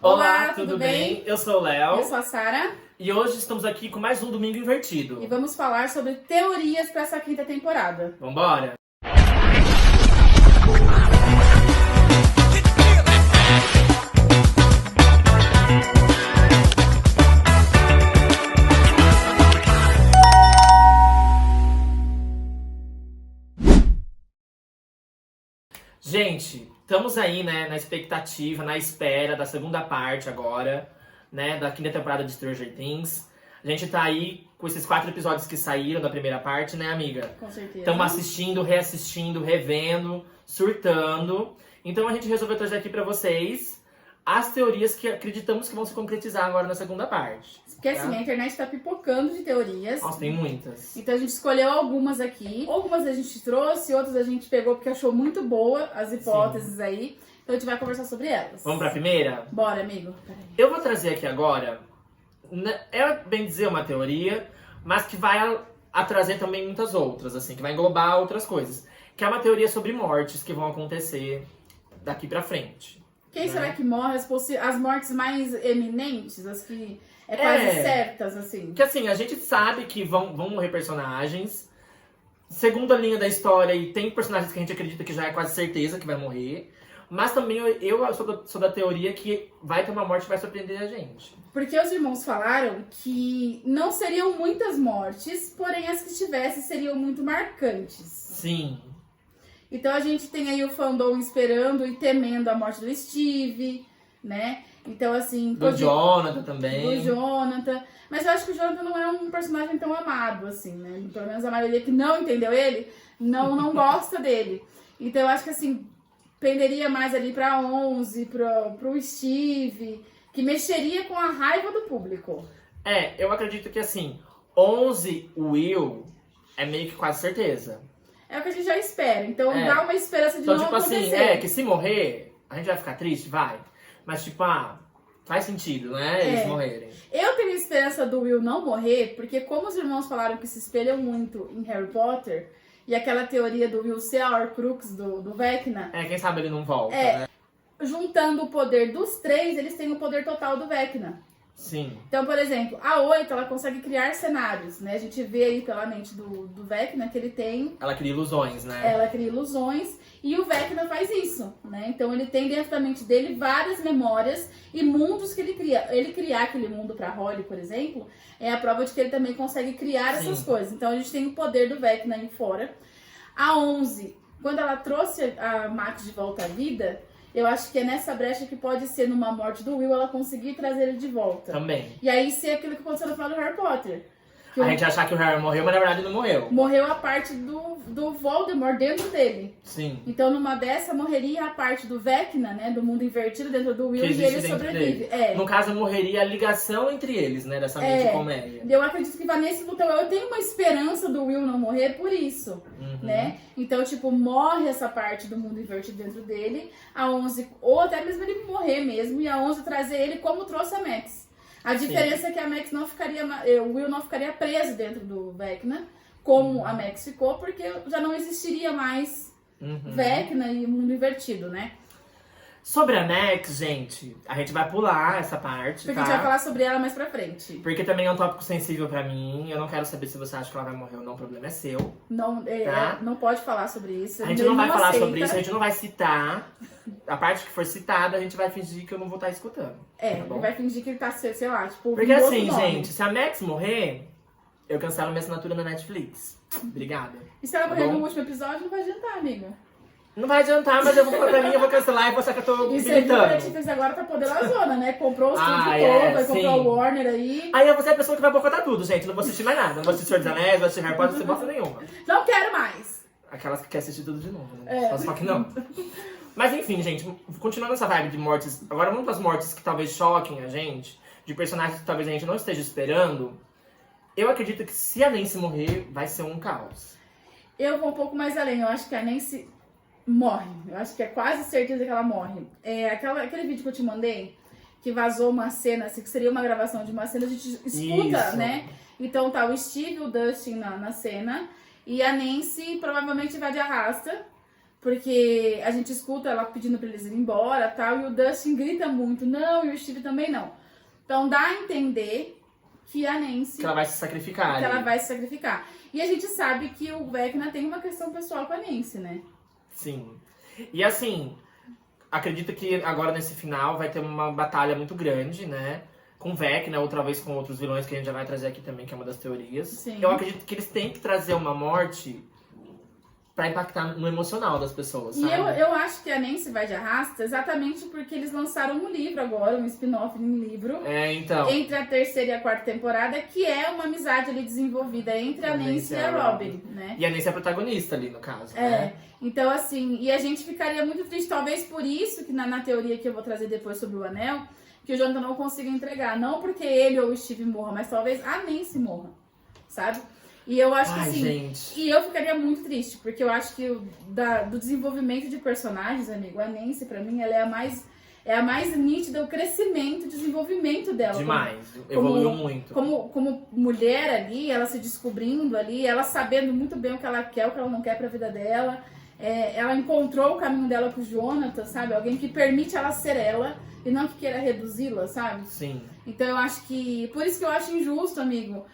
Olá, tudo bem? Eu sou o Léo. Eu sou a Sara. E hoje estamos aqui com mais um Domingo Invertido. E vamos falar sobre teorias para essa quinta temporada. Vambora? Gente, estamos aí, né, na expectativa, na espera da segunda parte agora, né, da quinta temporada de Stranger Things. A gente tá aí com esses 4 episódios que saíram da primeira parte, né, amiga? Com certeza. Estamos assistindo, reassistindo, revendo, surtando. Então a gente resolveu trazer aqui pra vocês as teorias que acreditamos que vão se concretizar agora na segunda parte. Porque assim, a internet tá pipocando de teorias. Nossa, tem muitas. Então a gente escolheu algumas aqui. Algumas a gente trouxe, outras a gente pegou porque achou muito boa as hipóteses aí. Então a gente vai conversar sobre elas. Vamos pra primeira? Bora, amigo. Peraí. Eu vou trazer aqui agora, é bem dizer uma teoria, mas que vai a trazer também muitas outras, assim, que vai englobar outras coisas. Que é uma teoria sobre mortes que vão acontecer daqui pra frente. Quem será que morre? As mortes mais eminentes, as que quase certas, assim. Porque assim, a gente sabe que vão morrer personagens. Segundo a linha da história, e tem personagens que a gente acredita que já é quase certeza que vai morrer. Mas também eu sou da teoria que vai ter uma morte que vai surpreender a gente. Porque os irmãos falaram que não seriam muitas mortes, porém as que tivessem seriam muito marcantes. Sim. Então a gente tem aí o fandom esperando e temendo a morte do Steve, né? Então assim... Do Jonathan também. Do Jonathan. Mas eu acho que o Jonathan não é um personagem tão amado, assim, né? Pelo menos a maioria que não entendeu ele, não gosta dele. Então eu acho que assim, penderia mais ali pra 11, pro Steve, que mexeria com a raiva do público. Eu acredito que assim, 11, o Will, é meio que quase certeza. É o que a gente já espera. Então dá uma esperança de então, não tipo acontecer. assim, que se morrer, a gente vai ficar triste? Vai. Mas tipo, faz sentido, né? Eles morrerem. Eu tenho esperança do Will não morrer, porque como os irmãos falaram que se espelham muito em Harry Potter, e aquela teoria do Will ser a Horcrux do Vecna... Quem sabe ele não volta, né? Juntando o poder dos 3, eles têm o poder total do Vecna. Sim. Então, por exemplo, a 8, ela consegue criar cenários, né? A gente vê aí pela mente do Vecna que ele tem... Ela cria ilusões, né? Ela cria ilusões e o Vecna faz isso, né? Então ele tem dentro da mente dele várias memórias e mundos que ele cria. Ele criar aquele mundo pra Holly, por exemplo, é a prova de que ele também consegue criar essas coisas. Então a gente tem o poder do Vecna aí fora. A 11, quando ela trouxe a Max de volta à vida... Eu acho que é nessa brecha que pode ser numa morte do Will ela conseguir trazer ele de volta. Também. E aí ser aquilo que aconteceu no final do Harry Potter. A gente achar que o Harry morreu, mas na verdade não morreu. Morreu a parte do Voldemort dentro dele. Sim. Então numa dessa morreria a parte do Vecna, né? Do mundo invertido dentro do Will e ele sobrevive. No caso, morreria a ligação entre eles, né? Dessa mente colmeia. Eu acredito que vai nesse botão. Eu tenho uma esperança do Will não morrer por isso, né? Então, tipo, morre essa parte do mundo invertido dentro dele. A 11, ou até mesmo ele morrer mesmo. E a 11 trazer ele como trouxe a Max. A diferença é que a Max não ficaria, o Will não ficaria preso dentro do Vecna, como a Max ficou, porque já não existiria mais Vecna e mundo invertido, né? Sobre a Max, gente, a gente vai pular essa parte, Porque a gente vai falar sobre ela mais pra frente. Porque também é um tópico sensível pra mim. Eu não quero saber se você acha que ela vai morrer ou não, o problema é seu. Não, não pode falar sobre isso. A gente não vai falar sobre isso, a gente não vai citar. A parte que for citada, a gente vai fingir que eu não vou estar escutando. Tá ele vai fingir que ele tá, sei lá, tipo... Porque assim, gente, se a Max morrer, eu cancelo minha assinatura na Netflix. Obrigada. E se ela morrer no último episódio, não vai adiantar, amiga. Não vai adiantar, mas eu vou cancelar e você que eu tô Isso militando. A Netflix agora tá poderosona, né? Comprou o estúdio todo, vai comprar o Warner aí. Aí eu vou ser a pessoa que vai boicotar tudo, gente. Não vou assistir mais nada. Não vou assistir Senhor dos Anéis, não vou assistir Harry Potter, não vou assistir bosta nenhuma. Não quero mais. Aquelas que querem assistir tudo de novo, né? Só que não. Mas enfim, gente, continuando essa vibe de mortes, agora vamos para as mortes que talvez choquem a gente, de personagens que talvez a gente não esteja esperando. Eu acredito que se a Nancy morrer, vai ser um caos. Eu vou um pouco mais além, eu acho que a Nancy morre. Eu acho que é quase certeza que ela morre. Aquele vídeo que eu te mandei, que vazou uma cena, assim, que seria uma gravação de uma cena, a gente escuta, né? Então tá o Steve e o Dustin na cena, e a Nancy provavelmente vai de arrasta Porque a gente escuta ela pedindo pra eles irem embora e tal, e o Dustin grita muito, não, e o Steve também não. Então dá a entender que a Nancy... Que ela vai se sacrificar. Que ela vai se sacrificar. E a gente sabe que o Vecna tem uma questão pessoal com a Nancy, né? Sim. E assim, acredito que agora nesse final vai ter uma batalha muito grande, né? Com o Vecna, outra vez com outros vilões que a gente já vai trazer aqui também, que é uma das teorias. Sim. Eu acredito que eles têm que trazer uma morte pra impactar no emocional das pessoas, E sabe? eu acho que a Nancy vai de arrasta exatamente porque eles lançaram um livro agora, um spin-off em livro. Então. Entre a terceira e a quarta temporada, que é uma amizade ali desenvolvida entre a Nancy e a Robin, né? E a Nancy é a protagonista ali, no caso, né? Então assim, e a gente ficaria muito triste, talvez por isso que na teoria que eu vou trazer depois sobre o Anel, que o Jonathan não consiga entregar. Não porque ele ou o Steve morra, mas talvez a Nancy morra, sabe? E eu acho que assim, gente. e eu ficaria muito triste, porque eu acho que do desenvolvimento de personagens, amigo, a Nancy, pra mim, ela é a mais nítida, o crescimento, o desenvolvimento dela. Demais, evoluiu muito. Como mulher ali, ela se descobrindo ali, ela sabendo muito bem o que ela quer, o que ela não quer pra vida dela. Ela encontrou o caminho dela com o Jonathan, sabe? Alguém que permite ela ser ela e não que queira reduzi-la, sabe? Sim. Então eu acho que... Por isso que eu acho injusto, amigo,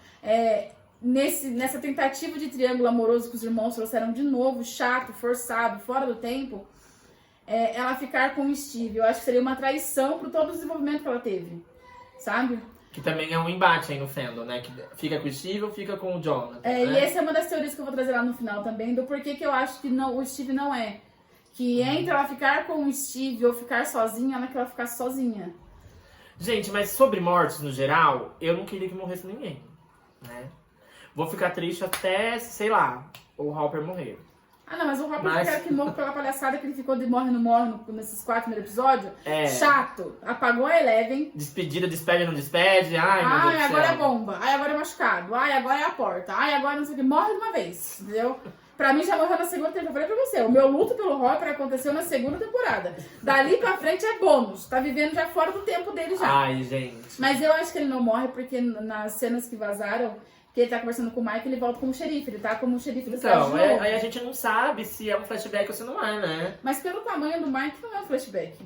nessa tentativa de triângulo amoroso que os irmãos trouxeram de novo, chato, forçado, fora do tempo, ela ficar com o Steve. Eu acho que seria uma traição pro todo o desenvolvimento que ela teve, sabe? Que também é um embate aí no fandom, né? Que fica com o Steve ou fica com o Jonathan, né? E essa é uma das teorias que eu vou trazer lá no final também, do porquê que eu acho que não, o Steve não é. Que entre ela ficar com o Steve ou ficar sozinha, ela quer ela ficar sozinha. Gente, mas sobre mortes no geral, eu não queria que morresse ninguém, né? Vou ficar triste até, sei lá, o Hopper morrer. Ah, não, mas o Hopper já quer que morra pela palhaçada que ele ficou de morre, não morre nesses 4 primeiros episódios. Chato. Apagou a Eleven. Despedida, despede, não despede. Ai, meu Deus do céu. Agora é bomba. Ai, agora é machucado. Ai, agora é a porta. Ai, agora não sei o que. Morre de uma vez, entendeu? Pra mim já morreu na segunda temporada. Eu falei pra você, o meu luto pelo Hopper aconteceu na segunda temporada. Dali pra frente é bônus. Tá vivendo já fora do tempo dele já. Ai, gente. Mas eu acho que ele não morre porque nas cenas que vazaram, que ele tá conversando com o Mike, ele volta como xerife. Ele tá como xerife do Então, cidade de novo. aí a gente não sabe se é um flashback ou se não é, né? Mas pelo tamanho do Mike, não é um flashback.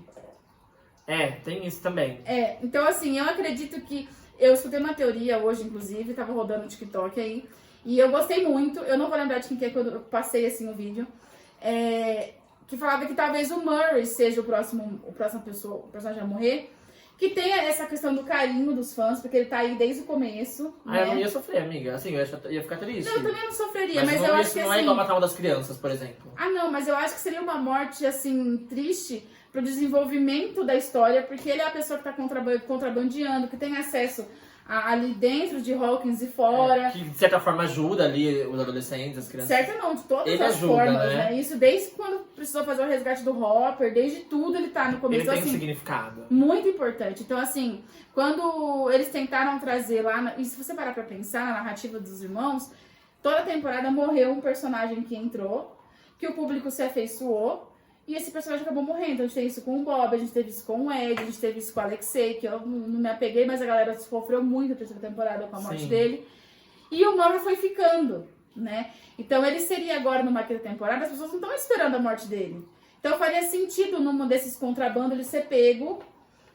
Tem isso também. Então assim, eu acredito que... Eu escutei uma teoria hoje, inclusive, tava rodando no TikTok aí. E eu gostei muito, eu não vou lembrar de quem que é quando eu passei assim o vídeo. Que falava que talvez o Murray seja o próximo personagem a morrer. Que tenha essa questão do carinho dos fãs, porque ele tá aí desde o começo. Eu não ia sofrer, amiga. Assim, eu ia ficar triste. Não, eu também não sofreria, mas não, eu acho isso que não assim... é igual matar uma das crianças, por exemplo. Ah, não, mas eu acho que seria uma morte, assim, triste pro desenvolvimento da história, porque ele é a pessoa que tá contrabandeando, que tem acesso ali dentro de Hawkins e fora. Que de certa forma ajuda ali os adolescentes, as crianças. Certo não, de todas ele as ajuda, formas, né? Isso desde quando precisou fazer o resgate do Hopper, desde tudo ele tá no começo. Ele tem assim, um significado. Muito importante. Então, assim, quando eles tentaram trazer lá... E se você parar pra pensar na narrativa dos irmãos, toda temporada morreu um personagem que entrou, que o público se afeiçoou, e esse personagem acabou morrendo. Então, a gente teve isso com o Bob, a gente teve isso com o Ed, a gente teve isso com o Alexei, que eu não me apeguei, mas a galera sofreu muito na terceira temporada com a morte dele. E o Murray foi ficando, né? Então, ele seria agora numa quinta temporada, as pessoas não estão esperando a morte dele. Então, faria sentido num desses contrabandos ele ser pego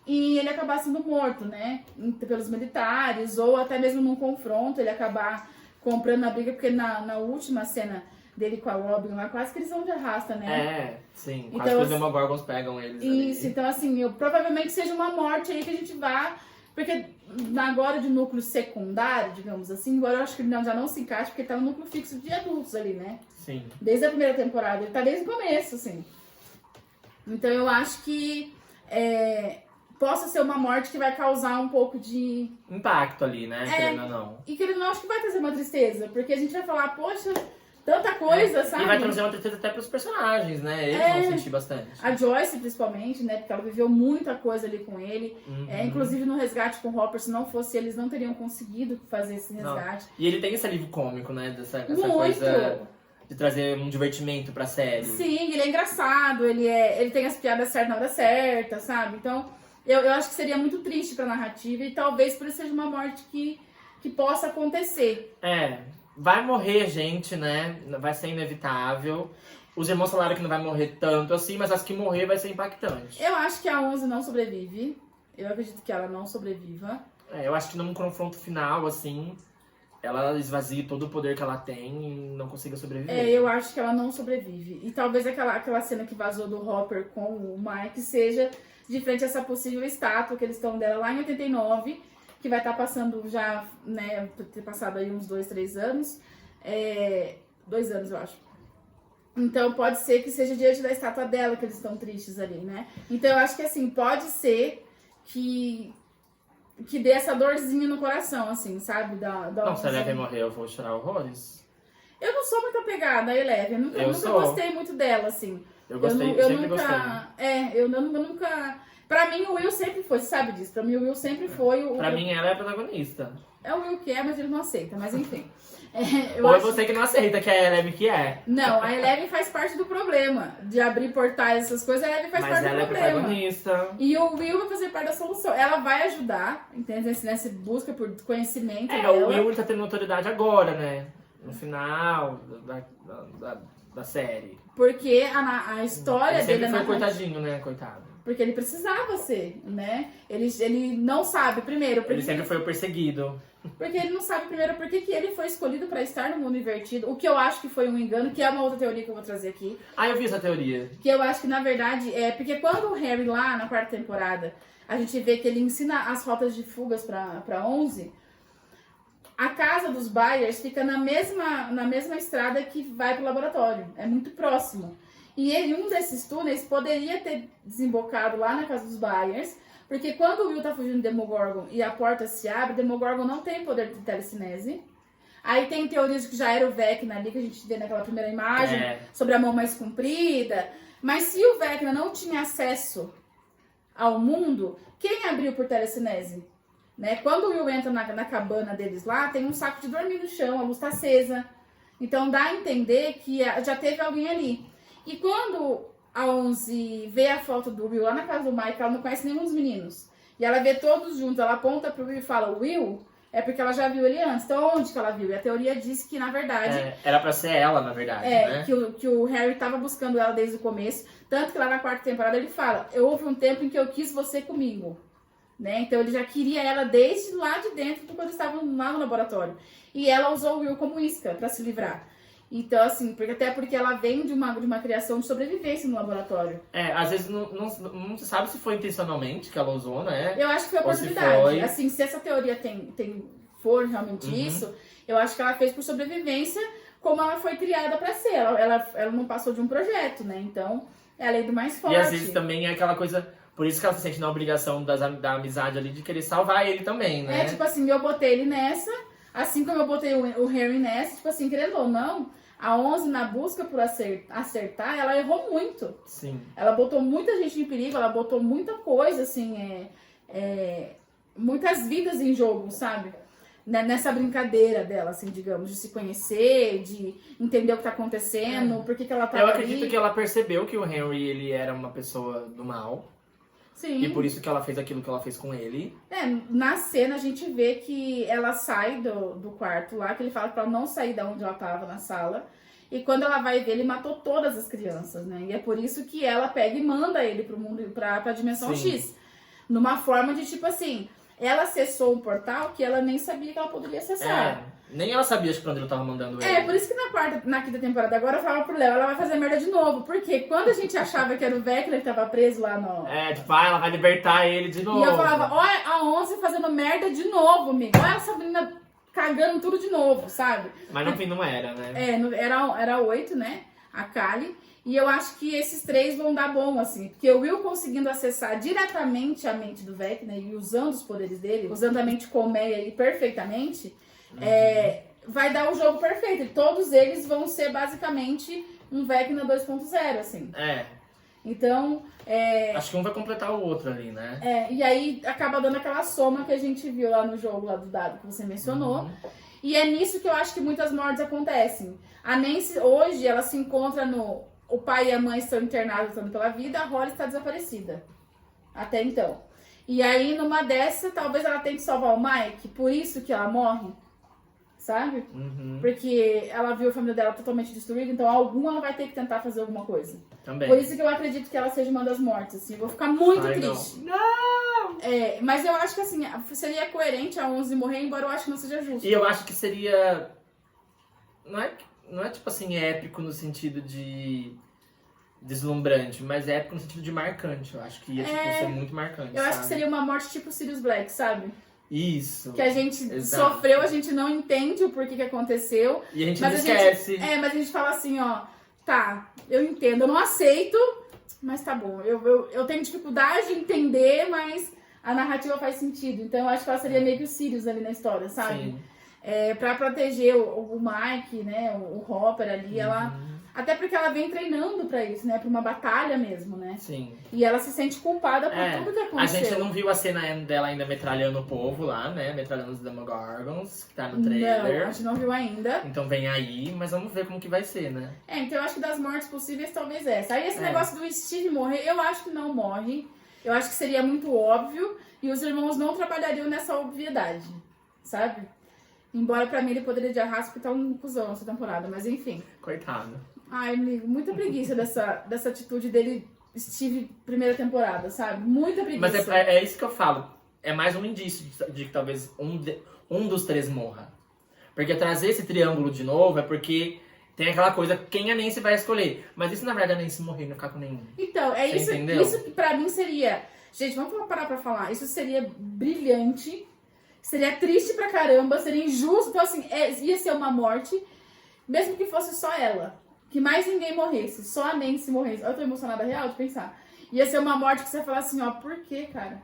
e ele acabar sendo morto, né? Pelos militares, ou até mesmo num confronto, ele acabar comprando a briga, porque na última cena dele com a Robin lá, quase que eles vão de arrasta, né? Sim. Então, quase que os Demogorgons pegam eles isso, ali. então assim, provavelmente seja uma morte aí que a gente vá... Porque agora de núcleo secundário, digamos assim, agora eu acho que ele já não se encaixa, porque tá no núcleo fixo de adultos ali, né? Sim. Desde a primeira temporada, ele tá desde o começo, assim. Então eu acho que possa ser uma morte que vai causar um pouco de... impacto ali, né? Querendo ou não. E querendo ou não, acho que vai trazer uma tristeza, porque a gente vai falar, poxa... Tanta coisa, sabe? E vai trazer uma tristeza até pros personagens, né? Eles vão sentir bastante. A Joyce, principalmente, né? Porque ela viveu muita coisa ali com ele. Inclusive no resgate com o Hopper, se não fosse eles não teriam conseguido fazer esse resgate. E ele tem esse alívio cômico, né? Essa coisa de trazer um divertimento pra série. Sim, ele é engraçado, ele tem as piadas certas na hora certa, sabe? Então, eu acho que seria muito triste pra narrativa e talvez por isso seja uma morte que possa acontecer. Vai morrer gente, né? Vai ser inevitável. Os irmãos falaram que não vai morrer tanto assim, mas as que morrer vai ser impactante. Eu acho que a 11 não sobrevive. Eu acredito que ela não sobreviva. Eu acho que num confronto final, assim, ela esvazia todo o poder que ela tem e não consiga sobreviver. Eu acho que ela não sobrevive. E talvez aquela cena que vazou do Hopper com o Mike seja de frente a essa possível estátua que eles estão dela lá em 89, que vai estar passando já, né, ter passado aí uns 2, 3 anos. 2 anos, eu acho. Então pode ser que seja diante da estátua dela que eles estão tristes ali, né? Então eu acho que assim, pode ser que dê essa dorzinha no coração, assim, sabe? Não, se a Eleven morrer, eu vou chorar horrores. Eu não sou muito apegada à Eleven, eu nunca gostei muito dela, assim. Eu gostei, eu sempre gostei. Eu nunca... Pra mim, o Will sempre foi, você sabe disso? Pra mim, o Will sempre foi o... Pra mim, ela é a protagonista. É o Will que é, mas ele não aceita, mas enfim. Ou é você que não aceita que é a Eleven que é. Não, a Eleven faz parte do problema. De abrir portais, essas coisas, a Eleven faz parte do problema. Mas ela é protagonista. E o Will vai fazer parte da solução. Ela vai ajudar, entende? Nessa busca por conhecimento dela. O Will tá tendo notoriedade agora, né? No final da série. Porque a história ele dele... Ele foi coitadinho, né? Coitado. Porque ele precisava ser, né? Ele não sabe, primeiro... Ele sempre foi o perseguido. Porque ele não sabe, primeiro, por que ele foi escolhido pra estar no mundo invertido. O que eu acho que foi um engano, que é uma outra teoria que eu vou trazer aqui. Eu vi essa teoria. Que eu acho que, na verdade, porque quando o Harry, lá na 4ª temporada, a gente vê que ele ensina as rotas de fugas pra 11... A casa dos Byers fica na mesma estrada que vai pro laboratório. É muito próximo. E um desses túneis poderia ter desembocado lá na casa dos Byers, porque quando o Will tá fugindo do Demogorgon e a porta se abre, o Demogorgon não tem poder de telecinese. Aí tem teorias de que já era o Vecna ali, que a gente vê naquela primeira imagem, sobre a mão mais comprida. Mas se o Vecna não tinha acesso ao mundo, quem abriu por telecinese? Né? Quando o Will entra na cabana deles lá, tem um saco de dormir no chão, a luz tá acesa. Então dá a entender que já teve alguém ali. E quando a 11 vê a foto do Will lá na casa do Mike, ela não conhece nenhum dos meninos. E ela vê todos juntos, ela aponta pro Will e fala, Will, é porque ela já viu ele antes. Então onde que ela viu? E a teoria diz que, na verdade... era pra ser ela, na verdade, né? Que o Harry tava buscando ela desde o começo. Tanto que lá na 4ª temporada ele fala, houve um tempo em que eu quis você comigo. Né? Então ele já queria ela desde lá de dentro, quando eles estavam lá no laboratório. E ela usou o Will como isca pra se livrar. Então, assim, até porque ela vem de uma criação de sobrevivência no laboratório. Às vezes não se sabe se foi intencionalmente que ela usou, né? Eu acho que foi oportunidade. Assim, se essa teoria for realmente isso, eu acho que ela fez por sobrevivência, como ela foi criada pra ser. Ela não passou de um projeto, né? Então, é a lei do mais forte. E às vezes também é aquela coisa... Por isso que ela se sente na obrigação da amizade ali, de querer salvar ele também, né? Tipo assim, eu botei ele nessa, assim como eu botei o Harry nessa, tipo assim, querendo ou não, a 11 na busca por acertar, ela errou muito. Sim. Ela botou muita gente em perigo, ela botou muita coisa, assim, muitas vidas em jogo, sabe? Nessa brincadeira dela, assim, digamos, de se conhecer, de entender o que tá acontecendo, por que ela tá ali. Eu acredito que ela percebeu que o Henry, ele era uma pessoa do mal. Sim. E por isso que ela fez aquilo que ela fez com ele. Na cena a gente vê que ela sai do quarto lá, que ele fala pra ela não sair da onde ela tava, na sala. E quando ela vai ver, ele matou todas as crianças, né? E é por isso que ela pega e manda ele pro mundo, pra dimensão X. Numa forma de, tipo assim, ela acessou um portal que ela nem sabia que ela poderia acessar. Nem ela sabia pra onde ele tava mandando ele. Por isso que na 5ª temporada agora eu falava pro Léo, ela vai fazer merda de novo. Porque quando a gente achava que era o Vecna que tava preso lá no... ela vai libertar ele de novo. E eu falava, olha a 11 fazendo merda de novo, amigo. Olha essa menina cagando tudo de novo, sabe? Mas no fim não era, né? Era 8, né? A Kali. E eu acho que esses 3 vão dar bom, assim. Porque o Will conseguindo acessar diretamente a mente do Vecna e usando os poderes dele, usando a mente colmeia aí perfeitamente... vai dar o jogo perfeito. Todos eles vão ser basicamente um Vecna 2.0, assim. Então, acho que um vai completar o outro ali, né? E aí acaba dando aquela soma que a gente viu lá no jogo lá do dado que você mencionou. E é nisso que eu acho que muitas mortes acontecem. A Nancy, hoje, ela se encontra no... O pai e a mãe estão internados lutando pela vida, a Holly está desaparecida. Até então. E aí, numa dessa, talvez ela tenha que salvar o Mike, por isso que ela morre. sabe? Porque ela viu a família dela totalmente destruída, então alguma ela vai ter que tentar fazer alguma coisa. Também. Por isso que eu acredito que ela seja uma das mortes, assim. Eu vou ficar muito triste. Não! Mas eu acho que, assim, seria coerente a 11 morrer, embora eu acho que não seja justo. E eu acho que seria... Não é tipo assim, épico no sentido de deslumbrante, mas épico no sentido de marcante. Eu acho que ia tipo, ser muito marcante, Eu acho sabe? que seria uma morte tipo Sirius Black, sabe? Isso. Que a gente Exato. sofreu, a gente não entende o porquê que aconteceu. E a gente não esquece. Mas a gente fala assim, ó, tá, eu entendo, eu não aceito, mas tá bom. Eu tenho dificuldade de entender, mas a narrativa faz sentido. Então eu acho que ela seria meio que o Sirius ali na história, sabe? Sim. Pra proteger o Mike, né, o Hopper ali, ela... Até porque ela vem treinando pra isso, né? Pra uma batalha mesmo, né? Sim. E ela se sente culpada por tudo que aconteceu. A gente não viu a cena dela ainda metralhando o povo lá, né? Metralhando os Demogorgons, que tá no trailer. Não, a gente não viu ainda. Então vem aí, mas vamos ver como que vai ser, né? Então eu acho que das mortes possíveis, talvez essa. Aí esse negócio do Steve morrer, eu acho que não morre. Eu acho que seria muito óbvio. E os irmãos não trabalhariam nessa obviedade, sabe? Embora pra mim ele poderia de arrasto porque tá um cuzão essa temporada, mas enfim. Coitado. Ai, amigo, muita preguiça dessa atitude dele, Steve, primeira temporada, sabe? Muita preguiça. Mas é isso que eu falo. É mais um indício de que talvez um dos três morra. Porque trazer esse triângulo de novo é porque tem aquela coisa, quem a Nancy vai escolher. Mas isso, na verdade, a Nancy morrer e não ficar com nenhum. Então, isso que pra mim seria... Gente, vamos parar pra falar. Isso seria brilhante, seria triste pra caramba, seria injusto. Então, assim, ia ser uma morte, mesmo que fosse só ela. Que mais ninguém morresse, só a Nancy morresse. Eu tô emocionada real de pensar. Ia ser uma morte que você ia falar assim, ó, por quê, cara?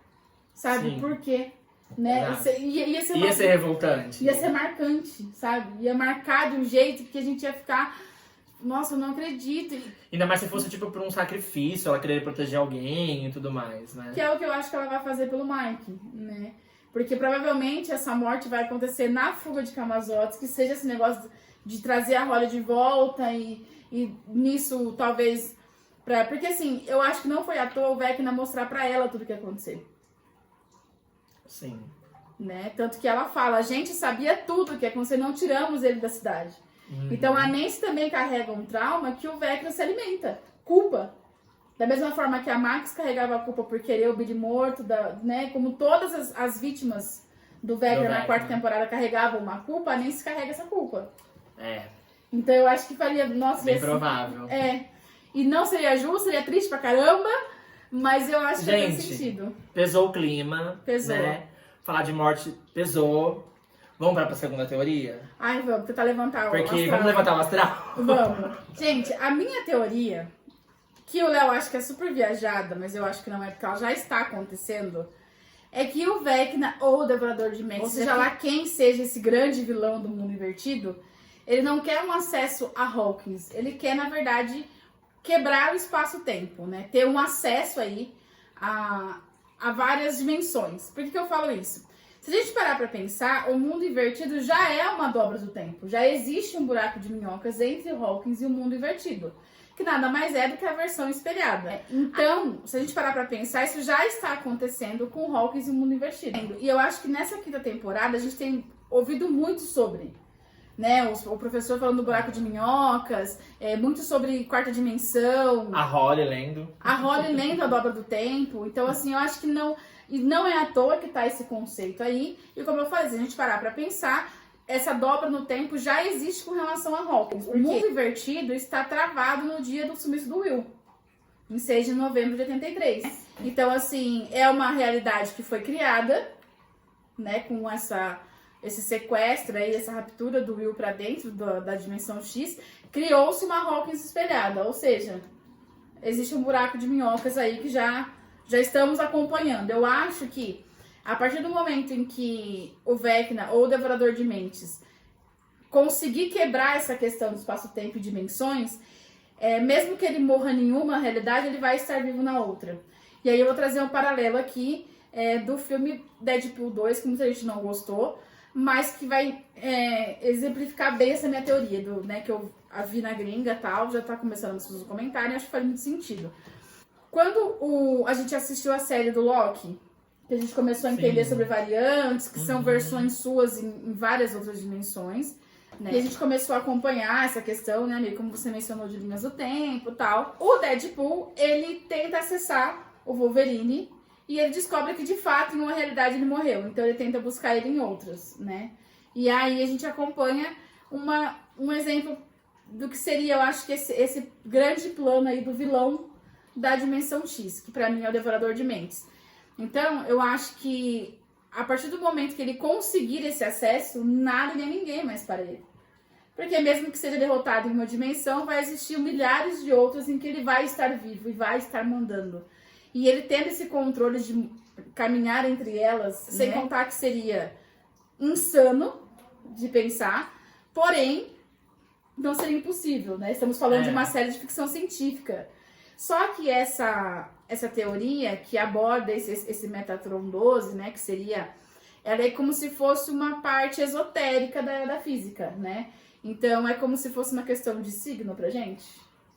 Sabe, por quê? Né? Ia ser revoltante. Ia ser marcante, sabe? Ia marcar de um jeito que a gente ia ficar... Nossa, eu não acredito. Ainda mais se fosse, tipo, por um sacrifício, ela querer proteger alguém e tudo mais, né? Que é o que eu acho que ela vai fazer pelo Mike, né? Porque provavelmente essa morte vai acontecer na fuga de Camazotz, que seja esse negócio de trazer a Holly de volta e nisso, talvez... Porque, assim, eu acho que não foi à toa o Vecna mostrar pra ela tudo o que ia acontecer. Sim. Né? Tanto que ela fala, a gente sabia tudo o que ia acontecer, não tiramos ele da cidade. Então a Nancy também carrega um trauma que o Vecna se alimenta. Culpa. Da mesma forma que a Max carregava a culpa por querer o Billy morto, né? Como todas as vítimas do Vecna na quarta temporada carregavam uma culpa, a Nancy carrega essa culpa. Então eu acho que faria... Nossa, bem provável. E não seria justo, seria triste pra caramba, mas eu acho que faz sentido. Pesou o clima. Pesou. Né? Falar de morte pesou. Vamos pra segunda teoria? Ai, vamos tentar levantar o Porque astral. vamos levantar o astral? Vamos. Gente, a minha teoria, que o Léo acha que é super viajada, mas eu acho que não é, porque ela já está acontecendo, é que o Vecna, ou o Devorador de Mentes, ou seja lá quem seja esse grande vilão do mundo invertido, ele não quer um acesso a Hawkins. Ele quer, na verdade, quebrar o espaço-tempo, né? Ter um acesso aí a várias dimensões. Por que eu falo isso? Se a gente parar pra pensar, o mundo invertido já é uma dobra do tempo. Já existe um buraco de minhocas entre o Hawkins e o mundo invertido. Que nada mais é do que a versão espelhada. Então, se a gente parar pra pensar, isso já está acontecendo com o Hawkins e o mundo invertido. E eu acho que nessa quinta temporada a gente tem ouvido muito sobre... Né, o professor falando do buraco de minhocas, muito sobre quarta dimensão. A Holly lendo. A Holly lendo a dobra do tempo. Então, assim, eu acho que não... E não é à toa que tá esse conceito aí. E como eu falei, se a gente parar pra pensar, essa dobra no tempo já existe com relação a Hawkins. O mundo invertido está travado no dia do sumiço do Will. Em 6 de novembro de 83. Então, assim, é uma realidade que foi criada, né, com esse sequestro aí, essa raptura do Will pra dentro da dimensão X, criou-se uma Hawkins espelhada, ou seja, existe um buraco de minhocas aí que já estamos acompanhando. Eu acho que a partir do momento em que o Vecna ou o Devorador de Mentes conseguir quebrar essa questão do espaço-tempo e dimensões, mesmo que ele morra em uma realidade, ele vai estar vivo na outra. E aí eu vou trazer um paralelo aqui do filme Deadpool 2, que muita gente não gostou, mas que vai exemplificar bem essa minha teoria, né, que eu vi na gringa e tal, já tá começando as pessoas a comentarem, acho que faz muito sentido. Quando a gente assistiu a série do Loki, que a gente começou a entender sobre variantes, que são versões suas em várias outras dimensões. Né? E a gente começou a acompanhar essa questão, né, amigo? Como você mencionou, de linhas do tempo e tal. O Deadpool, ele tenta acessar o Wolverine e ele descobre que, de fato, em uma realidade ele morreu. Então ele tenta buscar ele em outras, né? E aí a gente acompanha um exemplo do que seria, eu acho que esse grande plano aí do vilão da Dimensão X, que pra mim é o Devorador de Mentes. Então, eu acho que a partir do momento que ele conseguir esse acesso, nada nem ninguém mais para ele. Porque mesmo que seja derrotado em uma dimensão, vai existir milhares de outras em que ele vai estar vivo e vai estar mandando. E ele tendo esse controle de caminhar entre elas, sem contar que seria insano de pensar, porém, não seria impossível, né? Estamos falando de uma série de ficção científica. Só que essa teoria que aborda esse Metatron 12, né? Que seria... Ela é como se fosse uma parte esotérica da física, né? Então, é como se fosse uma questão de signo pra gente.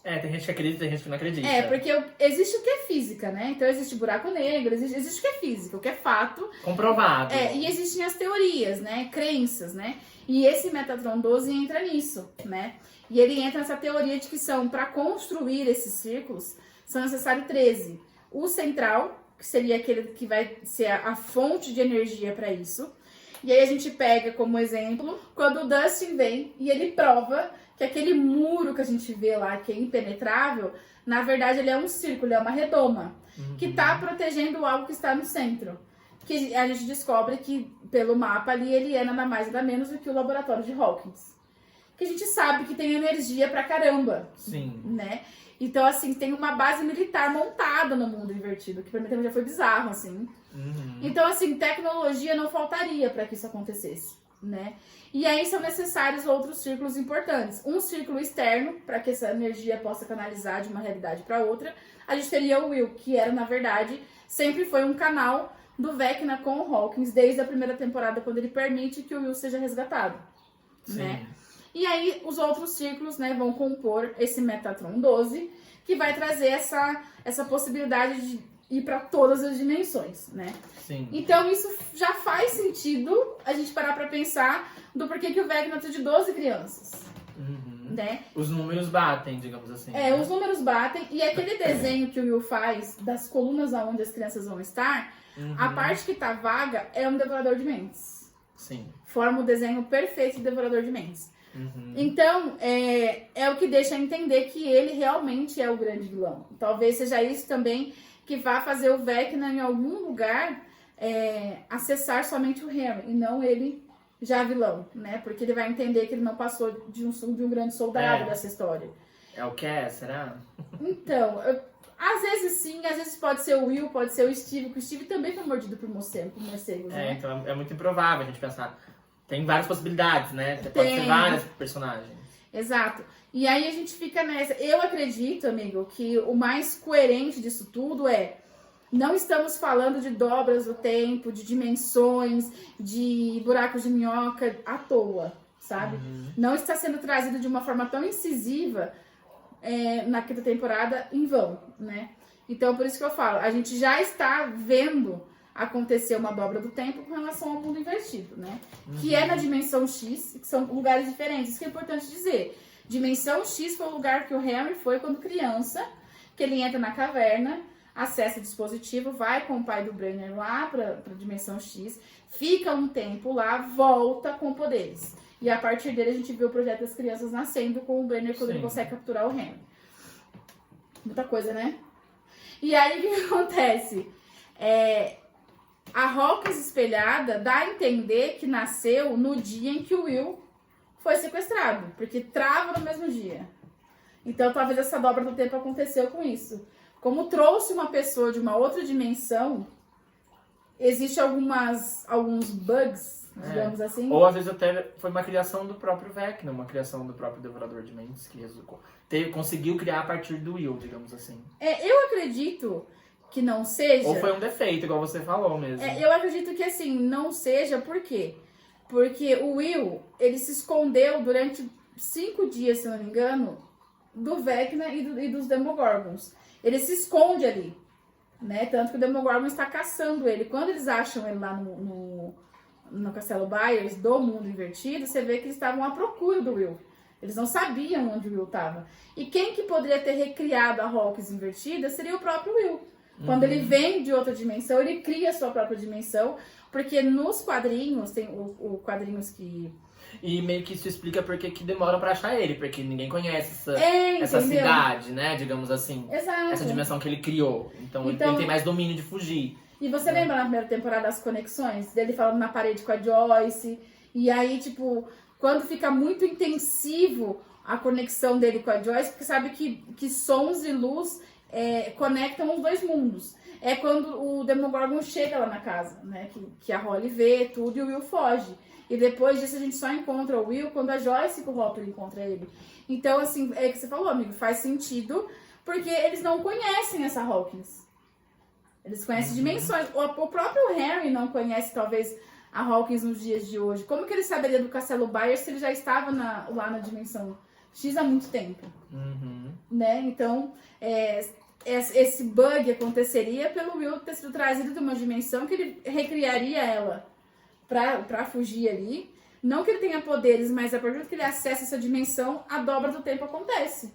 Tem gente que acredita, tem gente que não acredita. Porque existe o que é física, né? Então, existe buraco negro, existe o que é física, o que é fato. Comprovado. E existem as teorias, né? Crenças, né? E esse Metatron 12 entra nisso, né? E ele entra nessa teoria de que para construir esses círculos, são necessários 13. O central, que seria aquele que vai ser a fonte de energia para isso. E aí a gente pega como exemplo, quando o Dustin vem e ele prova que aquele muro que a gente vê lá, que é impenetrável, na verdade ele é um círculo, é uma redoma, que está protegendo algo que está no centro. Que a gente descobre que, pelo mapa ali, ele é nada mais nada menos do que o laboratório de Hawkins. Que a gente sabe que tem energia pra caramba. Sim. Né? Então, assim, tem uma base militar montada no mundo invertido, que pra mim também já foi bizarro, assim. Então, assim, tecnologia não faltaria para que isso acontecesse, né? E aí são necessários outros círculos importantes. Um círculo externo, para que essa energia possa canalizar de uma realidade para outra. A gente teria o Will, que era, na verdade, sempre foi um canal do Vecna com o Hawkins, desde a primeira temporada, quando ele permite que o Will seja resgatado, né? E aí, os outros círculos, né, vão compor esse Metatron 12, que vai trazer essa possibilidade de ir para todas as dimensões, né? Sim. Então, isso já faz sentido a gente parar para pensar do porquê que o Vecna tem de 12 crianças, né? Os números batem, digamos assim. Os números batem, e aquele desenho que o Will faz das colunas aonde as crianças vão estar, a parte que tá vaga é um devorador de mentes. Sim. Forma o desenho perfeito de devorador de mentes. Então, é o que deixa entender que ele realmente é o grande vilão. Talvez seja isso também que vá fazer o Vecna em algum lugar acessar somente o Henry, e não ele já vilão, né? Porque ele vai entender que ele não passou de um grande soldado dessa história. É o que é? Será? Então, às vezes sim, às vezes pode ser o Will, pode ser o Steve, porque o Steve também foi mordido por morcegos, né? Então é muito improvável a gente pensar. Tem várias possibilidades, né? Pode ser vários personagens. Exato. E aí a gente fica nessa. Eu acredito, amigo, que o mais coerente disso tudo não estamos falando de dobras do tempo, de dimensões, de buracos de minhoca à toa, sabe? Não está sendo trazido de uma forma tão incisiva na quinta temporada em vão, né? Então, por isso que eu falo, a gente já está vendo acontecer uma dobra do tempo com relação ao mundo invertido, né? Que é na dimensão X, que são lugares diferentes. Isso que é importante dizer. Dimensão X foi o lugar que o Henry foi quando criança, que ele entra na caverna, acessa o dispositivo, vai com o pai do Brenner lá pra dimensão X, fica um tempo lá, volta com poderes. E a partir dele a gente vê o projeto das crianças nascendo com o Brenner quando ele consegue capturar o Henry. Muita coisa, né? E aí o que acontece? A Hawkins espelhada dá a entender que nasceu no dia em que o Will foi sequestrado, porque trava no mesmo dia. Então talvez essa dobra do tempo aconteceu com isso. Como trouxe uma pessoa de uma outra dimensão, existe alguns bugs, digamos assim. Ou às vezes até foi uma criação do próprio Vecna, uma criação do próprio Devorador de Mentes, que conseguiu criar a partir do Will, digamos assim. Eu acredito que não seja. Ou foi um defeito, igual você falou mesmo. Eu acredito que assim, não seja, por quê? Porque o Will, ele se escondeu durante 5 dias, se não me engano, do Vecna e dos Demogorgons. Ele se esconde ali. né? Tanto que o Demogorgon está caçando ele. Quando eles acham ele lá no Castelo Byers do mundo invertido, você vê que eles estavam à procura do Will. Eles não sabiam onde o Will estava. E quem que poderia ter recriado a Hawkins invertida seria o próprio Will. Quando ele vem de outra dimensão, ele cria a sua própria dimensão, porque nos quadrinhos, tem o quadrinhos que... E meio que isso explica porque que demoram pra achar ele, porque ninguém conhece essa entendeu? cidade, né? Digamos assim. Exato. Essa dimensão que ele criou. Então ele tem mais domínio de fugir. E você lembra na primeira temporada as conexões? Dele falando na parede com a Joyce. E aí, tipo, quando fica muito intensivo a conexão dele com a Joyce, porque sabe que sons e luz conectam os dois mundos. É quando o Demogorgon chega lá na casa, né? Que a Holly vê tudo e o Will foge. E depois disso a gente só encontra o Will quando a Joyce com o Hopper encontra ele. Então, assim, é o que você falou, amigo, faz sentido, porque eles não conhecem essa Hawkins. Eles conhecem dimensões. O próprio Harry não conhece, talvez, a Hawkins nos dias de hoje. Como que ele saberia do Castelo Byers se ele já estava lá na dimensão X há muito tempo? Né? Então, esse bug aconteceria pelo Will ter sido trazido de uma dimensão que ele recriaria ela pra fugir ali. Não que ele tenha poderes, mas a partir do que ele acessa essa dimensão, a dobra do tempo acontece.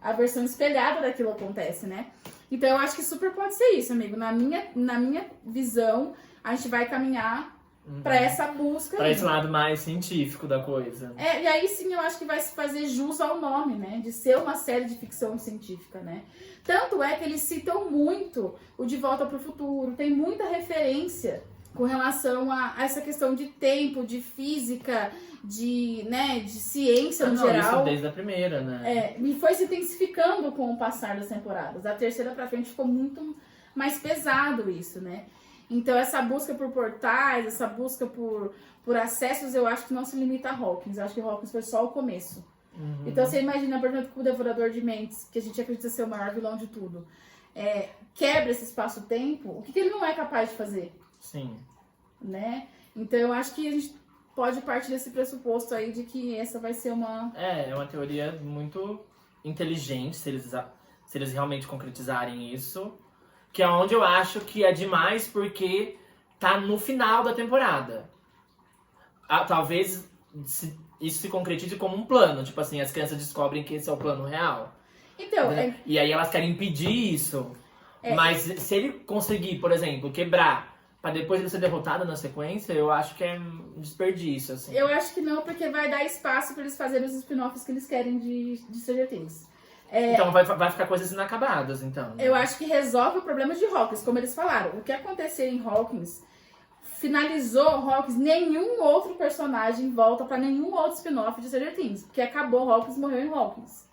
A versão espelhada daquilo acontece, né? Então eu acho que super pode ser isso, amigo. Na minha visão, a gente vai caminhar pra essa busca. Pra esse lado mais científico da coisa. E aí sim eu acho que vai se fazer jus ao nome, né? De ser uma série de ficção científica, né? Tanto é que eles citam muito o De Volta pro Futuro. Tem muita referência com relação a essa questão de tempo, de física, de ciência no geral. Isso desde a primeira, né? E foi se intensificando com o passar das temporadas. Da terceira pra frente ficou muito mais pesado isso, né? Então essa busca por portais, essa busca por acessos, eu acho que não se limita a Hawkins. Eu acho que Hawkins foi só o começo. Então você imagina, por exemplo, que o Devorador de Mentes, que a gente acredita ser o maior vilão de tudo, quebra esse espaço-tempo, o que ele não é capaz de fazer? Sim. Né? Então eu acho que a gente pode partir desse pressuposto aí de que essa vai ser uma... É uma teoria muito inteligente, se eles realmente concretizarem isso. Que é onde eu acho que é demais, porque tá no final da temporada. Talvez isso se concretize como um plano. Tipo assim, as crianças descobrem que esse é o plano real. Então, né? E aí elas querem impedir isso. Mas se ele conseguir, por exemplo, quebrar pra depois ele ser derrotado na sequência, eu acho que é um desperdício, assim. Eu acho que não, porque vai dar espaço pra eles fazerem os spin-offs que eles querem de Stranger Things. Então vai ficar coisas inacabadas, então. Eu acho que resolve o problema de Hawkins, como eles falaram. O que aconteceu em Hawkins finalizou Hawkins, nenhum outro personagem volta pra nenhum outro spin-off de Stranger Things, porque acabou Hawkins, morreu em Hawkins.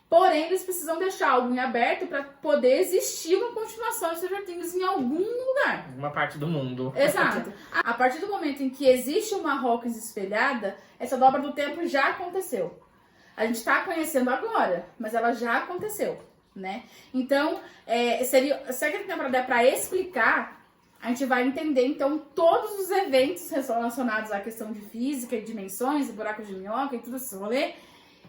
Porém, eles precisam deixar algo em aberto pra poder existir uma continuação de Stranger Things em algum lugar. Uma parte do mundo. Exato. A partir do momento em que existe uma Hawkins espelhada, essa dobra do tempo já aconteceu. A gente tá conhecendo agora, mas ela já aconteceu, né? Então, se a temporada é pra explicar, a gente vai entender, então, todos os eventos relacionados à questão de física e dimensões, e buracos de minhoca e tudo esse rolê,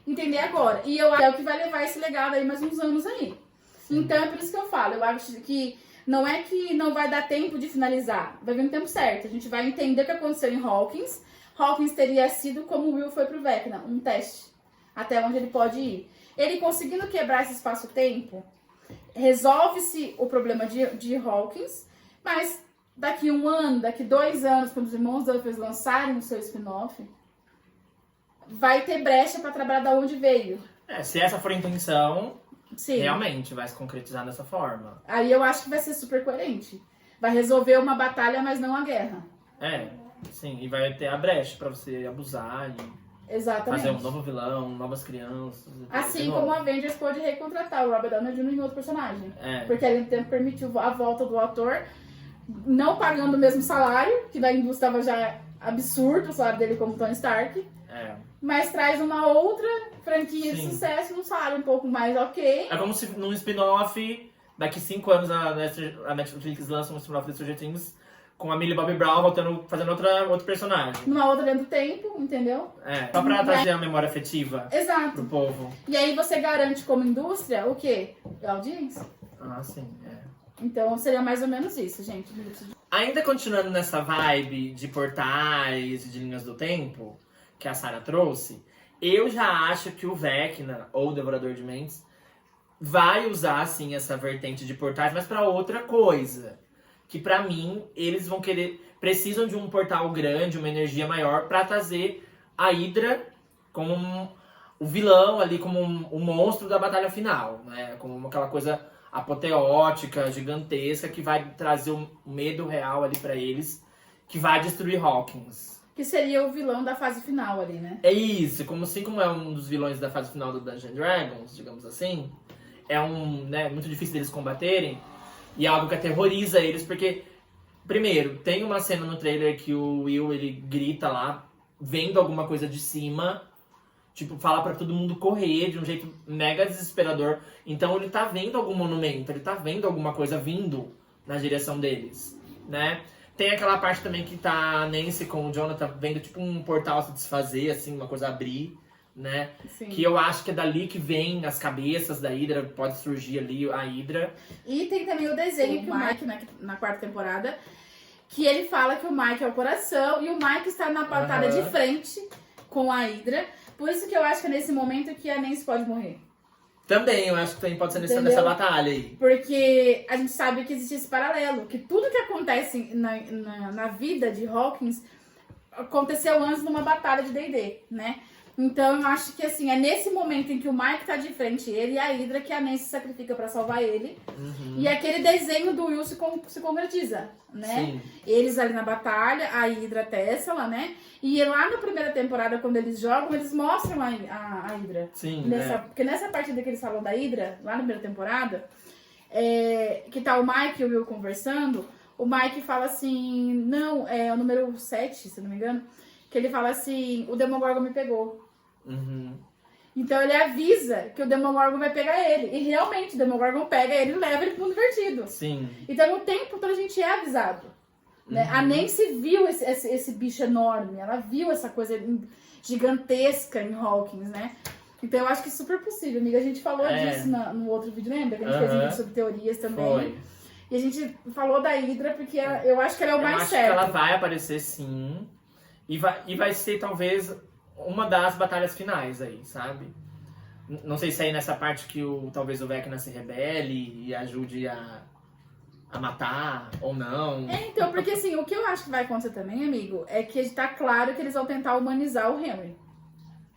entender agora. E eu acho que é o que vai levar esse legado aí mais uns anos aí. Sim. Então, é por isso que eu falo. Eu acho que não é que não vai dar tempo de finalizar. Vai vir no tempo certo. A gente vai entender o que aconteceu em Hawkins. Hawkins teria sido como o Will foi pro Vecna, um teste. Até onde ele pode ir. Ele conseguindo quebrar esse espaço-tempo, resolve-se o problema de Hawkins, mas daqui 1 ano, daqui 2 anos, quando os irmãos Duffers lançarem o seu spin-off, vai ter brecha pra trabalhar da onde veio. Se essa for a intenção, Sim. Realmente vai se concretizar dessa forma. Aí eu acho que vai ser super coerente. Vai resolver uma batalha, mas não a guerra. Sim, e vai ter a brecha pra você abusar e Exatamente. fazer um novo vilão, novas crianças. Assim como a Avengers pôde recontratar o Robert Downey Jr. em outro personagem. É. Porque ele tempo permitiu a volta do ator, não pagando o mesmo salário, que da indústria estava já absurdo o salário dele como Tony Stark. É. Mas traz uma outra franquia Sim. de sucesso, num salário um pouco mais ok. É como se num spin-off, daqui 5 anos a Netflix lança um spin-off de Stranger Things com a Millie Bobby Brown fazendo outro personagem. Numa outra linha do tempo, entendeu? Só pra trazer a memória afetiva Exato. pro povo. E aí você garante como indústria o quê? A audiência. Sim, Então seria mais ou menos isso, gente. Ainda continuando nessa vibe de portais e de linhas do tempo, que a Sarah trouxe, eu já acho que o Vecna, ou o Devorador de Mentes, vai usar, assim, essa vertente de portais, mas pra outra coisa. Que pra mim, eles vão querer... Precisam de um portal grande, uma energia maior, pra trazer a Hydra como o vilão ali, como o monstro da batalha final, né? Como aquela coisa apoteótica, gigantesca, que vai trazer um medo real ali pra eles, que vai destruir Hawkins. Que seria o vilão da fase final ali, né? É isso, assim como é um dos vilões da fase final do Dungeons & Dragons, digamos assim, é muito difícil deles combaterem, e é algo que aterroriza eles, porque, primeiro, tem uma cena no trailer que o Will, ele grita lá, vendo alguma coisa de cima, tipo, fala pra todo mundo correr de um jeito mega desesperador. Então ele tá vendo algum monumento, ele tá vendo alguma coisa vindo na direção deles, né? Tem aquela parte também que tá a Nancy com o Jonathan vendo tipo um portal se desfazer, assim, uma coisa abrir, né? Sim. Que eu acho que é dali que vem as cabeças da Hydra, pode surgir ali a Hydra. E tem também o desenho que o Mike, na quarta temporada, que ele fala que o Mike é o coração e o Mike está na batalha de frente com a Hydra. Por isso que eu acho que é nesse momento que a Nancy pode morrer. Também, eu acho que também pode ser nessa batalha aí. Porque a gente sabe que existe esse paralelo, que tudo que acontece na vida de Hawkins aconteceu antes numa batalha de D&D, né? Então eu acho que assim, é nesse momento em que o Mike tá de frente ele e a Hydra que a Nancy se sacrifica pra salvar ele. E aquele desenho do Will se concretiza, né? Sim. Eles ali na batalha, a Hydra Tessala, né? E lá na primeira temporada, quando eles jogam, eles mostram a Hydra. Sim, Porque nessa partida que eles falam da Hydra, lá na primeira temporada, que tá o Mike e o Will conversando, o Mike fala assim, não, é o número 7, se não me engano, que ele fala assim, o Demogorgon me pegou. Então ele avisa que o Demogorgon vai pegar ele. E realmente o Demogorgon pega ele e leva ele pro mundo invertido. Sim. Então o tempo todo a gente é avisado. Né? A Nancy viu esse bicho enorme. Ela viu essa coisa gigantesca em Hawkins, né? Então eu acho que é super possível, amiga. A gente falou disso no outro vídeo, lembra? Que a gente fez um vídeo sobre teorias também. Foi. E a gente falou da Hydra porque eu acho que ela é o mais certo. Eu acho que ela vai aparecer sim. E vai ser talvez uma das batalhas finais aí, sabe? Não sei se é aí nessa parte que talvez o Vecna se rebele e ajude a matar ou não. Então, porque assim, o que eu acho que vai acontecer também, amigo, é que tá claro que eles vão tentar humanizar o Henry.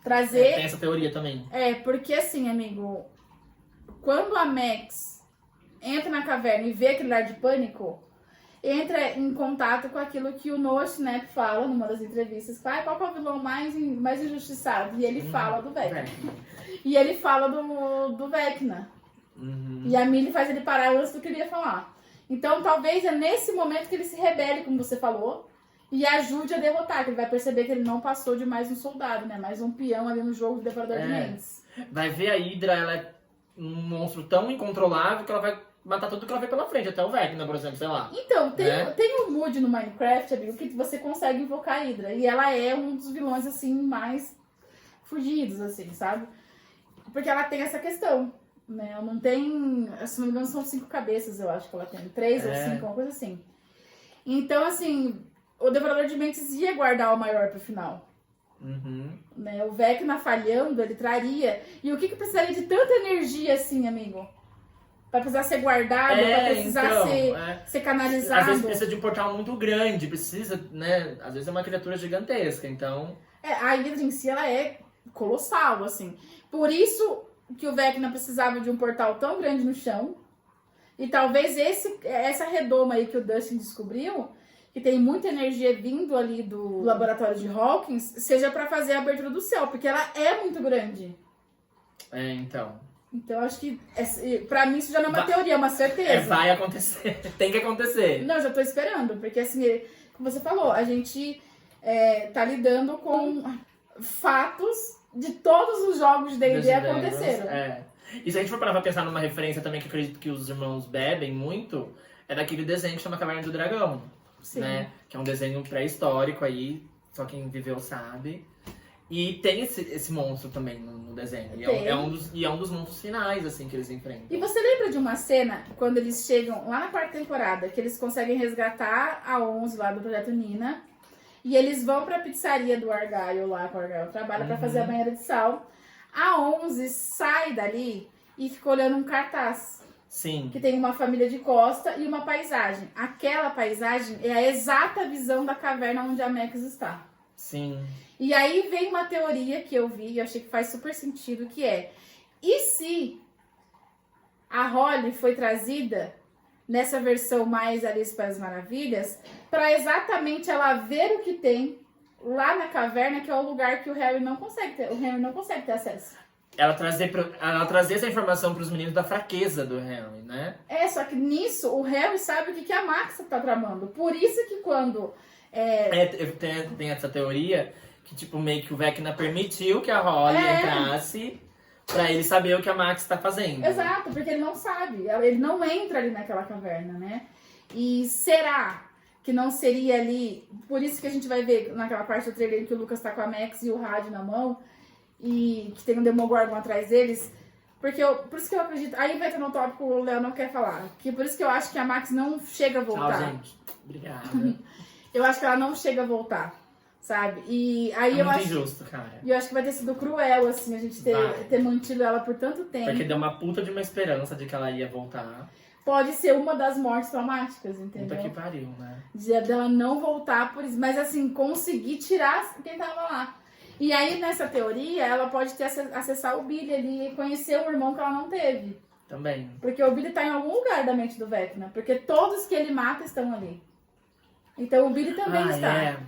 Trazer... Tem essa teoria também. Porque assim, amigo, quando a Max entra na caverna e vê aquele ar de pânico, entra em contato com aquilo que o Noah Schnapp fala numa das entrevistas. Qual que é o vilão mais injustiçado? E ele fala do Vecna. E ele fala do Vecna. E a Millie faz ele parar antes do que ele ia falar. Então talvez é nesse momento que ele se rebele, como você falou, e ajude a derrotar, que ele vai perceber que ele não passou de mais um soldado, né? Mais um peão ali no jogo do Devorador de Mentes. Vai ver a Hydra, ela é um monstro tão incontrolável que ela vai matar tudo que ela vê pela frente, até o Vecna, por exemplo, sei lá. Então, tem um mood no Minecraft, amigo, que você consegue invocar a Hydra. E ela é um dos vilões, assim, mais fugidos, assim, sabe? Porque ela tem essa questão, né? Ela não tem... Se não me engano, são 5 cabeças, eu acho que ela tem. 3 ou 5, uma coisa assim. Então, assim, o Devorador de Mentes ia guardar o maior pro final. Né? O Vecna falhando, ele traria. E o que precisaria de tanta energia, assim, amigo? Pra precisar ser guardado, pra precisar ser canalizado. Às vezes precisa de um portal muito grande, precisa, né? Às vezes é uma criatura gigantesca, então... A Hydra em si, ela é colossal, assim. Por isso que o Vecna precisava de um portal tão grande no chão. E talvez essa redoma aí que o Dustin descobriu, que tem muita energia vindo ali do laboratório de Hawkins, seja pra fazer a abertura do céu, porque ela é muito grande. Então... Então, acho que, pra mim, isso já não é uma teoria, é uma certeza. Vai acontecer. Tem que acontecer. Não, já tô esperando. Porque, assim, como você falou, a gente tá lidando com fatos de todos os jogos de D&D aconteceram. E se a gente for parar pra pensar numa referência também que eu acredito que os irmãos bebem muito, é daquele desenho que chama Caverna do Dragão. Sim. Né? Que é um desenho pré-histórico aí, só quem viveu sabe. E tem esse monstro também no desenho. E é um dos monstros finais, assim, que eles enfrentam. E você lembra de uma cena, quando eles chegam lá na quarta temporada, que eles conseguem resgatar a 11 lá do Projeto Nina, e eles vão pra pizzaria do Argyle lá, que o Argyle trabalha, pra fazer a banheira de sal. A 11 sai dali e fica olhando um cartaz. Sim. Que tem uma família de costa e uma paisagem. Aquela paisagem é a exata visão da caverna onde a Max está. Sim. E aí vem uma teoria que eu vi e eu achei que faz super sentido, que é: e se a Holly foi trazida nessa versão mais Alice para as Maravilhas para exatamente ela ver o que tem lá na caverna, que é o lugar que o Harry não consegue ter acesso. Ela trazer essa informação pros meninos da fraqueza do Harry, né? Só que nisso o Harry sabe o que a Max tá tramando. Por isso que quando... Tem essa teoria que, tipo, meio que o Vecna permitiu que a Holly entrasse pra ele saber o que a Max tá fazendo. Exato, porque ele não sabe. Ele não entra ali naquela caverna, né? E será que não seria ali... Por isso que a gente vai ver naquela parte do trailer que o Lucas tá com a Max e o rádio na mão, e que tem um Demogorgon atrás deles. Por isso que eu acredito... Aí vai ter um tópico que o Léo não quer falar. Por isso que eu acho que a Max não chega a voltar. Tchau, gente. Obrigada. Eu acho que ela não chega a voltar, sabe? E aí eu acho... injusto, cara. E eu acho que vai ter sido cruel, assim, a gente ter mantido ela por tanto tempo. Porque deu uma puta de uma esperança de que ela ia voltar. Pode ser uma das mortes traumáticas, entendeu? Puta que pariu, né? Dela não voltar por isso. Mas, assim, conseguir tirar quem tava lá. E aí, nessa teoria, ela pode ter acessar o Billy ali e conhecer um irmão que ela não teve. Também. Porque o Billy tá em algum lugar da mente do Vecna. Porque todos que ele mata estão ali. Então o Billy também está.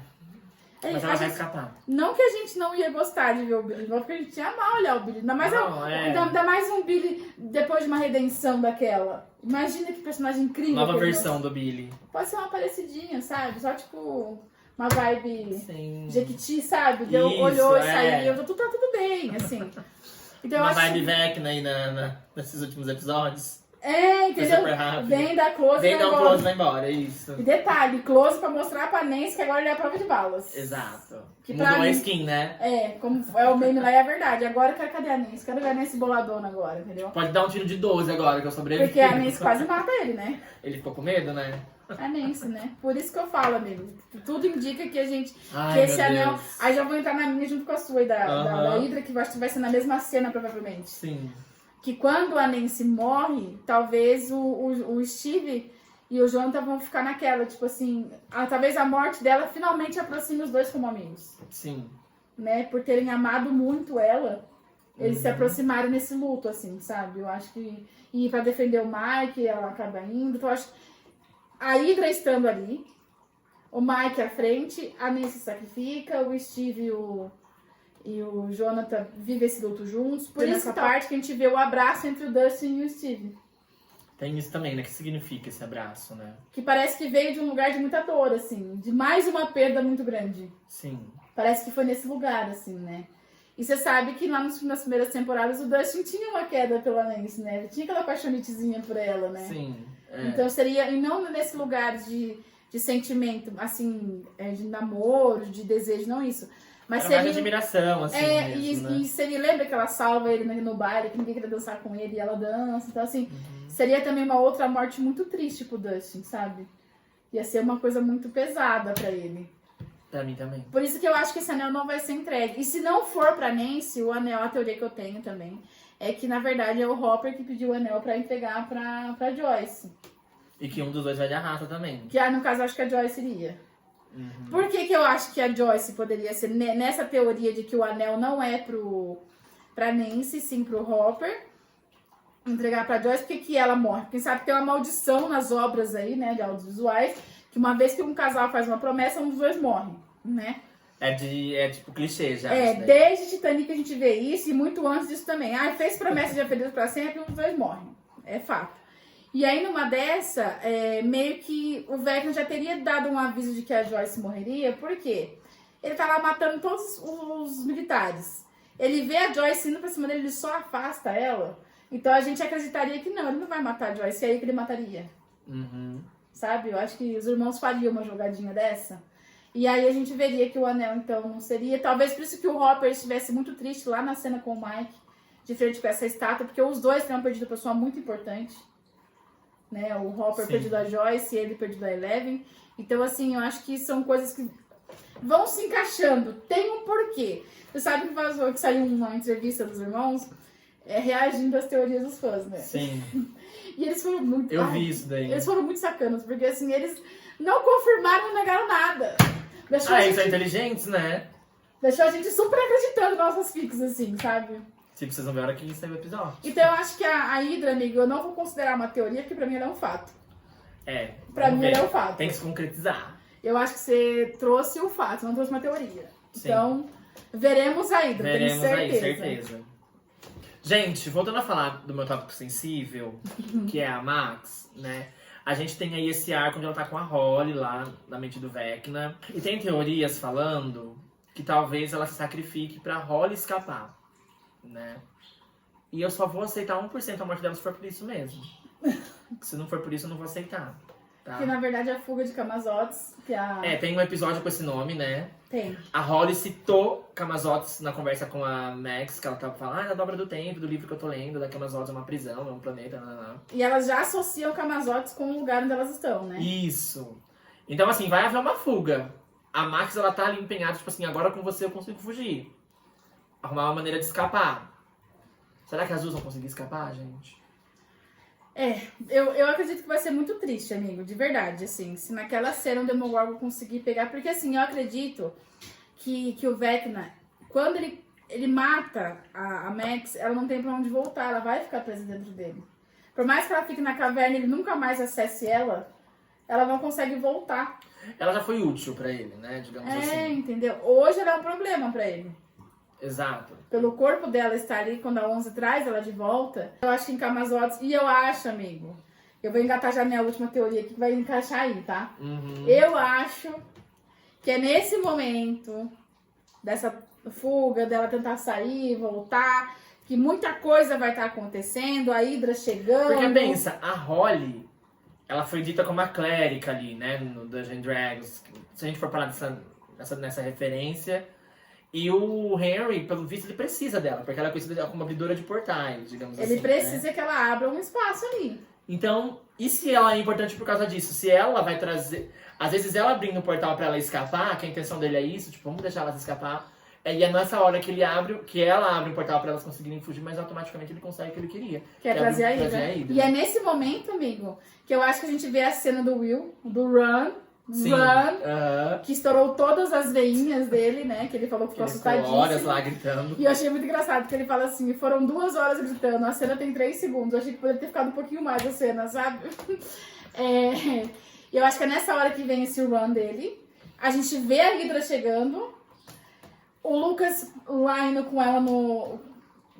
Mas ela vai escapar. Não que a gente não ia gostar de ver o Billy, porque a gente ia amar olhar o Billy. Ainda mais um Billy depois de uma redenção daquela. Imagina que personagem incrível. Nova versão do Billy. Pode ser uma parecidinha, sabe? Só tipo uma vibe Sim. Jequiti, sabe? Olhou e saiu. Tá tudo bem, assim. Então, uma vibe Vecna aí nesses últimos episódios. Entendeu? Vem dar close e vai embora, é isso. E detalhe, close pra mostrar pra Nancy que agora ele é a prova de balas. Exato. Que mudou a skin, né? Como é o meme lá, é a verdade. Agora, cadê a Nancy? Cadê a Nancy boladona agora, entendeu? Pode dar um tiro de 12 agora, que eu sobrevivi. Porque a Nancy quase mata ele, né? Ele ficou com medo, né? A Nancy, né? Por isso que eu falo, amigo. Tudo indica que a gente... Ai, que esse meu anel... Deus. Aí já vou entrar na minha junto com a sua e da Hydra, que vai ser na mesma cena, provavelmente. Sim. Que quando a Nancy morre, talvez o Steve e o Jonathan vão ficar naquela, tipo assim... talvez a morte dela finalmente aproxime os dois como amigos. Sim. Né? Por terem amado muito ela, eles se aproximaram nesse luto, assim, sabe? Eu acho que... E pra defender o Mike, ela acaba indo. Então, eu acho a Hydra estando ali, o Mike à frente, a Nancy se sacrifica, o Steve e o Jonathan vivem esse luto juntos. Por isso nessa parte que a gente vê o abraço entre o Dustin e o Steve. Tem isso também, né? O que significa esse abraço, né? Que parece que veio de um lugar de muita dor, assim. De mais uma perda muito grande. Sim. Parece que foi nesse lugar, assim, né? E você sabe que lá nas primeiras temporadas o Dustin tinha uma queda pela Nancy, né? Ele tinha aquela paixonitezinha por ela, né? Sim. Então seria, e não nesse lugar de sentimento, assim, de namoro, de desejo, não isso. Mas seria mais admiração, assim. Mesmo, e você me lembra que ela salva ele no baile, que ninguém queria dançar com ele e ela dança. Então, assim, seria também uma outra morte muito triste pro Dustin, sabe? Ia ser uma coisa muito pesada pra ele. Pra mim também. Por isso que eu acho que esse anel não vai ser entregue. E se não for pra Nancy, o anel, a teoria que eu tenho também, é que, na verdade, é o Hopper que pediu o anel pra entregar pra Joyce. E que um dos dois vai de arrasta também. Que, no caso, eu acho que a Joyce iria. Por que eu acho que a Joyce poderia ser nessa teoria de que o anel não é pra Nancy, sim pro Hopper entregar pra Joyce? Por que ela morre? Porque sabe que tem uma maldição nas obras aí, né, de audiovisuais, que uma vez que um casal faz uma promessa, um dos dois morre, né? É tipo clichê já. Desde Titanic a gente vê isso e muito antes disso também. Fez promessa de feliz pra sempre, um dos dois morre. É fato. E aí, numa dessa, meio que o Vecna já teria dado um aviso de que a Joyce morreria, por quê? Ele tá lá matando todos os militares. Ele vê a Joyce indo pra cima dele, ele só afasta ela. Então a gente acreditaria que não, ele não vai matar a Joyce, é aí que ele mataria. Sabe? Eu acho que os irmãos fariam uma jogadinha dessa. E aí a gente veria que o anel, então, não seria. Talvez por isso que o Hopper estivesse muito triste lá na cena com o Mike, de frente com essa estátua, porque os dois tenham perdido uma pessoa muito importante. Né? O Hopper perdido a Joyce e ele perdido a Eleven. Então, assim, eu acho que são coisas que vão se encaixando. Tem um porquê. Você sabe que saiu uma entrevista dos irmãos reagindo às teorias dos fãs, né? Sim. E eles foram muito... Eu vi isso daí. Eles foram muito sacanos, porque, assim, eles não confirmaram, não negaram nada. Eles são inteligentes, né? Deixou a gente super acreditando nas nossas fics, assim, sabe? Tipo, vocês vão ver a hora que saiu o episódio. Então eu acho que a Hydra, amigo, eu não vou considerar uma teoria, porque pra mim ela é um fato. Pra mim ela é um fato. Tem que se concretizar. Eu acho que você trouxe o fato, não trouxe uma teoria. Sim. Então, veremos a Hydra, tenho certeza. Certeza. Gente, voltando a falar do meu tópico sensível, que é a Max, né? A gente tem aí esse arco onde ela tá com a Holly lá na mente do Vecna. E tem teorias falando que talvez ela se sacrifique pra Holly escapar, né? E eu só vou aceitar 1% a morte dela se for por isso mesmo. Se não for por isso, eu não vou aceitar. Tá? Que na verdade é a fuga de Camazotes. Que tem um episódio com esse nome, né? Tem. A Holly citou Camazotes na conversa com a Max, que ela tava falando, a dobra do tempo, do livro que eu tô lendo, da Camazotes é uma prisão, é um planeta, E elas já associam Camazotes com o lugar onde elas estão, né? Isso. Então, assim, vai haver uma fuga. A Max, ela tá ali empenhada, tipo assim, agora com você eu consigo fugir. Arrumar uma maneira de escapar. Será que as duas vão conseguir escapar, gente? Eu acredito que vai ser muito triste, amigo, de verdade, assim, se naquela cena o Demogorgon conseguir pegar, porque assim, eu acredito que o Vecna, quando ele mata a Max, ela não tem pra onde voltar, ela vai ficar presa dentro dele. Por mais que ela fique na caverna e ele nunca mais acesse ela não consegue voltar. Ela já foi útil pra ele, né, digamos assim. Entendeu? Hoje ela é um problema pra ele. Exato. Pelo corpo dela estar ali, quando a 11 traz ela de volta, eu acho que em Camazotes, e eu acho, amigo, eu vou engatar já minha última teoria aqui, que vai encaixar aí, tá? Uhum. Eu acho que é nesse momento dessa fuga, dela tentar sair, voltar, que muita coisa vai estar acontecendo, a Hydra chegando. Porque pensa, a Holly, ela foi dita como a clérica ali, né, no Dungeons & Dragons. Se a gente for parar nessa referência... E o Henry, pelo visto, ele precisa dela, porque ela é conhecida como abridora de portais, digamos assim. Ele precisa que ela abra um espaço ali. Então, e se ela é importante por causa disso? Se ela vai trazer... Às vezes ela abrindo o portal pra ela escapar, que a intenção dele é isso, tipo, vamos deixar ela escapar. E é nessa hora que ela abre um portal pra elas conseguirem fugir, mas automaticamente ele consegue o que ele queria. Que é trazer a Hydra. E é nesse momento, amigo, que eu acho que a gente vê a cena do Will, do Run, que estourou todas as veinhas dele, né? Que ele falou que ficou assustadíssimo. Horas lá gritando. E eu achei muito engraçado, porque ele fala assim, foram 2 horas gritando, a cena tem 3 segundos. Eu achei que poderia ter ficado um pouquinho mais a cena, sabe? Eu acho que é nessa hora que vem esse run dele. A gente vê a Hydra chegando. O Lucas lá indo com ela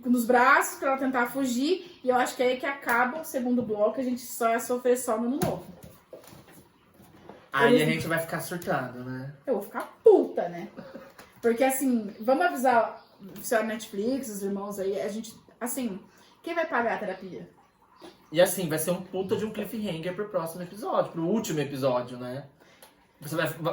nos braços pra ela tentar fugir. E eu acho que é aí que acaba o segundo bloco. A gente só vai sofrer só no ano novo. Aí a gente vai ficar surtado, né? Eu vou ficar puta, né? Porque assim, vamos avisar o seu Netflix, os irmãos aí, a gente, assim, quem vai pagar a terapia? E assim, vai ser um puta de um cliffhanger pro próximo episódio, pro último episódio, né?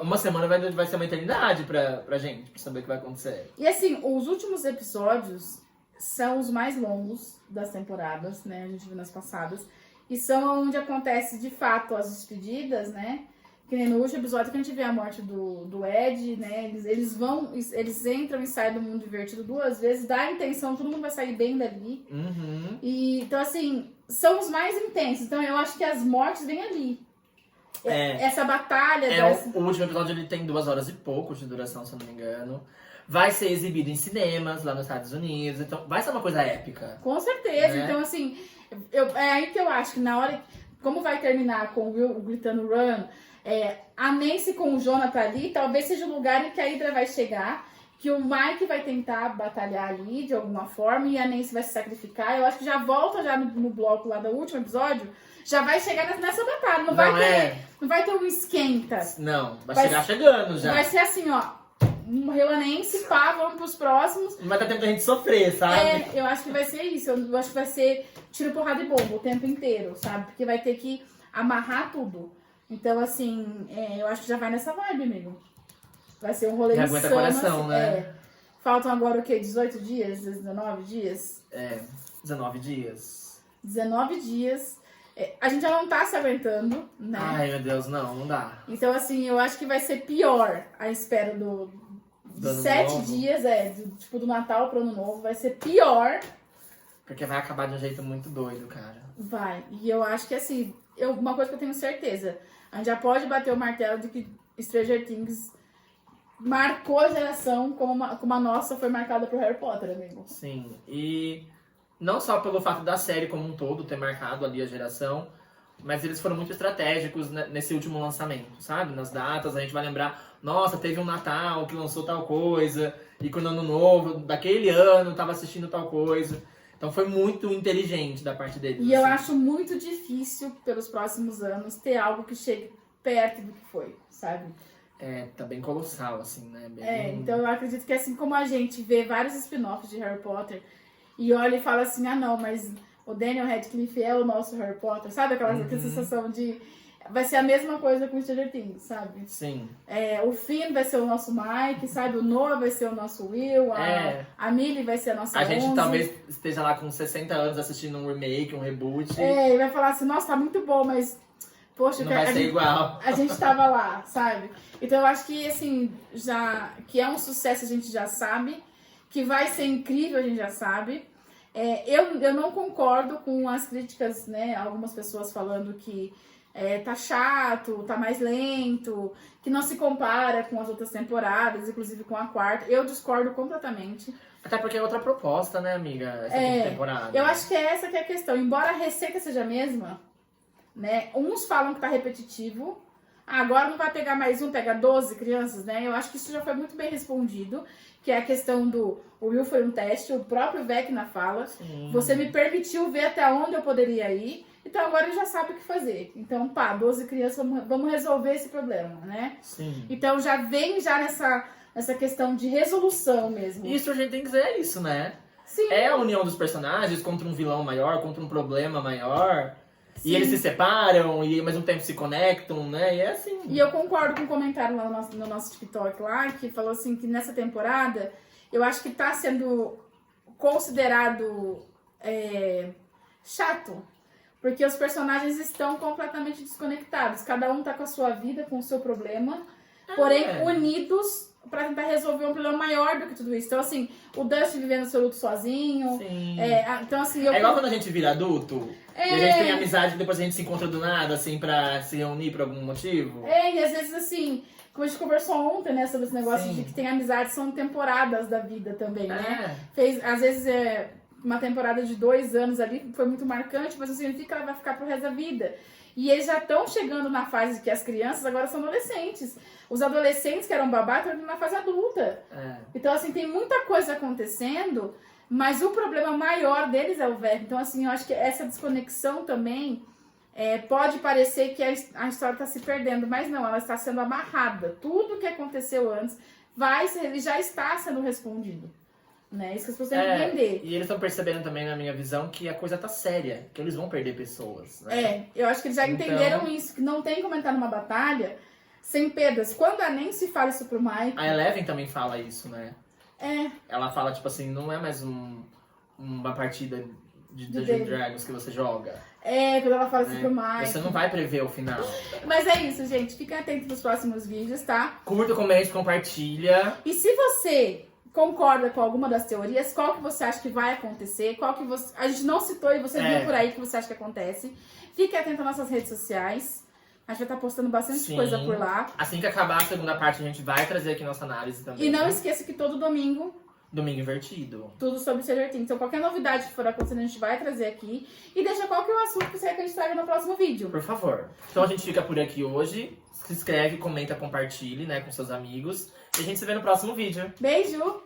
Uma semana vai ser uma eternidade pra gente, pra saber o que vai acontecer. E assim, os últimos episódios são os mais longos das temporadas, né? A gente viu nas passadas. E são onde acontece, de fato, as despedidas, né? Que nem no último episódio que a gente vê a morte do Ed, né? Eles entram e saem do mundo divertido 2 vezes, dá a intenção, todo mundo vai sair bem dali. Uhum. E, então, assim, são os mais intensos. Então, eu acho que as mortes vêm ali. Essa batalha... O último episódio ele tem 2 horas e pouco de duração, se eu não me engano. Vai ser exibido em cinemas lá nos Estados Unidos. Então, vai ser uma coisa épica. Com certeza. Né? Então, assim, é aí que eu acho que na hora... Como vai terminar com o Will gritando run... a Nancy com o Jonathan ali, talvez seja o lugar em que a Hydra vai chegar, que o Mike vai tentar batalhar ali de alguma forma e a Nancy vai se sacrificar. Eu acho que já volta já no bloco lá do último episódio, já vai chegar nessa batalha. Não vai ter um esquenta. Não, vai chegar chegando já. Vai ser assim, ó, morreu a Nancy, pá, vamos pros próximos. Vai dar tempo da gente sofrer, sabe? Eu acho que vai ser isso. Eu acho que vai ser tiro, porrada e bomba o tempo inteiro, sabe? Porque vai ter que amarrar tudo. Então, assim, eu acho que já vai nessa vibe, amigo. Vai ser um rolê E insano. aguenta coração, assim, né? Faltam agora o quê? 18 dias? 19 dias? 19 dias. 19 dias. A gente já não tá se aguentando, né? Ai, meu Deus, não dá. Então, assim, eu acho que vai ser pior a espera Do de Ano 7 Novo. dias, tipo, do Natal pro Ano Novo. Vai ser pior. Porque vai acabar de um jeito muito doido, cara. Vai. E eu acho que, assim, uma coisa que eu tenho certeza. A gente já pode bater o martelo de que Stranger Things marcou a geração como a nossa foi marcada por Harry Potter, amigo. Sim, e não só pelo fato da série como um todo ter marcado ali a geração, mas eles foram muito estratégicos nesse último lançamento, sabe? Nas datas, a gente vai lembrar, nossa, teve um Natal que lançou tal coisa, e quando Ano Novo, daquele ano, tava assistindo tal coisa. Então foi muito inteligente da parte deles. E eu acho muito difícil, pelos próximos anos, ter algo que chegue perto do que foi, sabe? Tá bem colossal, assim, né? Bem... Então eu acredito que assim como a gente vê vários spin-offs de Harry Potter e olha e fala assim, ah não, mas o Daniel Radcliffe é o nosso Harry Potter, sabe? Aquela sensação de... Vai ser a mesma coisa com Stranger Things, sabe? Sim. O Finn vai ser o nosso Mike, sabe? O Noah vai ser o nosso Will, a Millie vai ser a nossa A gente 11. talvez esteja lá com 60 anos assistindo um remake, um reboot. E vai falar assim, nossa, tá muito bom, mas... Poxa, Não vai ser igual. A gente tava lá, sabe? Então eu acho que, assim, que é um sucesso a gente já sabe, que vai ser incrível a gente já sabe. Eu não concordo com as críticas, né? Algumas pessoas falando que tá chato, tá mais lento, que não se compara com as outras temporadas, inclusive com a quarta. Eu discordo completamente. Até porque é outra proposta, né, amiga? Essa quinta temporada. Eu acho que essa que é a questão. Embora a receita seja a mesma, né? Uns falam que tá repetitivo. Agora não vai pegar mais pega 12 crianças, né? Eu acho que isso já foi muito bem respondido. Que é a questão do... O Will foi um teste, o próprio Vecna fala. Sim. Você me permitiu ver até onde eu poderia ir. Então agora ele já sabe o que fazer. Então, 12 crianças, vamos resolver esse problema, né? Sim. Então já vem nessa questão de resolução mesmo. E Stranger Things é isso, né? Sim. É a união dos personagens contra um vilão maior, contra um problema maior. Sim. E eles se separam e ao mesmo tempo se conectam, né? E é assim. E eu concordo com um comentário lá no nosso TikTok lá, que falou assim que nessa temporada, eu acho que tá sendo considerado chato. Porque os personagens estão completamente desconectados. Cada um tá com a sua vida, com o seu problema. Porém, unidos pra tentar resolver um problema maior do que tudo isso. Então, assim, o Dustin vivendo seu luto sozinho. Sim. Então, assim, É igual quando a gente vira adulto. E a gente tem amizade e depois a gente se encontra do nada, assim, pra se reunir por algum motivo. E às vezes, assim, como a gente conversou ontem, né, sobre esse negócio Sim. de que tem amizades, são temporadas da vida também, né? É. Às vezes, uma temporada de 2 anos ali foi muito marcante, mas não significa que ela vai ficar pro resto da vida. E eles já estão chegando na fase que as crianças agora são adolescentes. Os adolescentes que eram babá estão na fase adulta. Então, assim, tem muita coisa acontecendo, mas o problema maior deles é o velho. Então, assim, eu acho que essa desconexão também pode parecer que a história está se perdendo, mas não, ela está sendo amarrada. Tudo que aconteceu antes já está sendo respondido. Né? Isso que as pessoas têm que entender. E eles estão percebendo também, na minha visão, que a coisa tá séria, que eles vão perder pessoas. Né? Eu acho que eles já entenderam isso, que não tem como entrar numa batalha sem perdas. Quando a Nancy fala isso pro Mike... A Eleven também fala isso, né? Ela fala, tipo assim, não é mais uma partida de Dungeons Dragons que você joga. Quando ela fala isso pro Mike. Você não vai prever o final. Mas é isso, gente. Fiquem atentos nos próximos vídeos, tá? Curta, comente, compartilha. E se você concorda com alguma das teorias, qual que você acha que vai acontecer, a gente não citou e você viu por aí que você acha que acontece. Fique atento às nossas redes sociais. A gente vai estar postando bastante coisa por lá. Assim que acabar a segunda parte, a gente vai trazer aqui nossa análise também. E não esqueça que todo domingo... Domingo Invertido. Tudo sobre Stranger Things. Então, qualquer novidade que for acontecendo, a gente vai trazer aqui. E deixa qual que é o assunto que você quer que a gente traga no próximo vídeo. Por favor. Então, a gente fica por aqui hoje. Se inscreve, comenta, compartilhe, né, com seus amigos. E a gente se vê no próximo vídeo. Beijo!